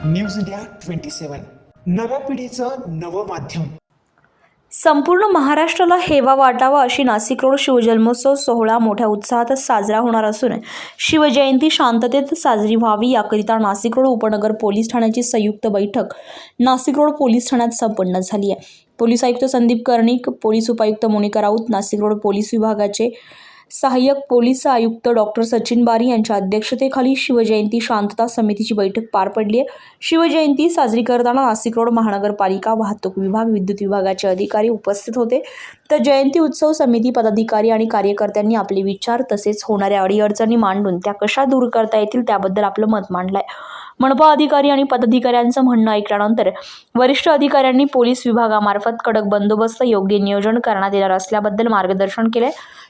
News India 27 नव्या पिढीचं नवं माध्यम। संपूर्ण महाराष्ट्राला हेवा वाटावा अशी नाशिक रोड शिवजन्मोत्सव सोहळा मोठ्या उत्साहात साजरा होणार असून शिवजयंती शांततेत साजरी व्हावी याकरिता नाशिक रोड उपनगर पोलीस ठाण्याची संयुक्त बैठक नाशिक रोड पोलीस ठाण्यात संपन्न झाली आहे। पोलीस आयुक्त संदीप कर्णिक, पोलीस उपायुक्त मोनिका राऊत, नाशिक रोड पोलीस विभागाचे सहाय्यक पोलीस आयुक्त डॉक्टर सचिन बारी यांच्या अध्यक्षतेखाली शिवजयंती शांतता समितीची बैठक पार पडली आहे। शिवजयंती साजरी करताना नाशिक रोड महानगरपालिका वाहतूक विभाग, विद्युत विभागाचे अधिकारी उपस्थित होते। तर जयंती उत्सव समिती पदाधिकारी आणि कार्यकर्त्यांनी आपले विचार तसेच होणाऱ्या अडीअडचणी मांडून त्या कशा दूर करता येतील त्याबद्दल आपलं मत मांडलंय। मनपा अधिकारी आणि पदाधिकाऱ्यांचं म्हणणं ऐकल्यानंतर वरिष्ठ अधिकाऱ्यांनी पोलीस विभागामार्फत कडक बंदोबस्त, योग्य नियोजन करण्यात येणार असल्याबद्दल मार्गदर्शन केले।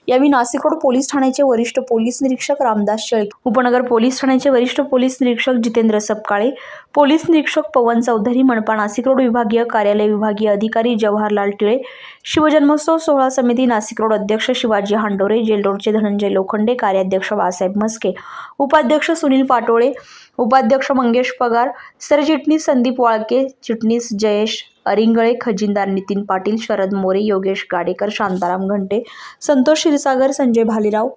यावेळी नाशिक रोड पोलीस ठाण्याचे वरिष्ठ पोलीस निरीक्षक रामदास शेळके, उपनगर पोलीस ठाण्याचे वरिष्ठ पोलीस निरीक्षक जितेंद्र सपकाळे, पोलीस निरीक्षक पवन चौधरी, मनपा नाशिक रोड विभागीय कार्यालय विभागीय अधिकारी जवाहरलाल टिळे, शिवजन्मोत्सव सोहळा समिती नाशिक रोड अध्यक्ष शिवाजी हांडोरे, जेल रोडचे धनंजय लोखंडे, कार्याध्यक्ष बाळासाहेब मस्के, उपाध्यक्ष सुनील पाटोळे, उपाध्यक्ष मंगेश पगार, सरचिटणीस संदीप वाळके, चिटणीस जयेश अरिंगळे, खजिनदार नितीन पाटील, शरद मोरे, योगेश गाडेकर, शांताराम घंटे, संतोष क्षीरसागर, संजय भालेराव,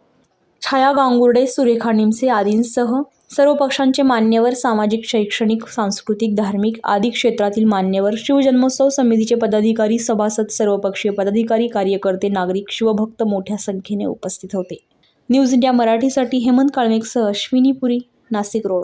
छाया गांगुर्डे, सुरेखा निमसे आदींसह सर्व पक्षांचे मान्यवर, सामाजिक, शैक्षणिक, सांस्कृतिक, धार्मिक आदी क्षेत्रातील मान्यवर, शिवजन्मोत्सव समितीचे पदाधिकारी, सभासद, सर्वपक्षीय पदाधिकारी, कार्यकर्ते, नागरिक, शिवभक्त मोठ्या संख्येने उपस्थित होते। न्यूज इंडिया मराठीसाठी हेमंत काळमेकसह अश्विनी पुरी, नाशिक रोड।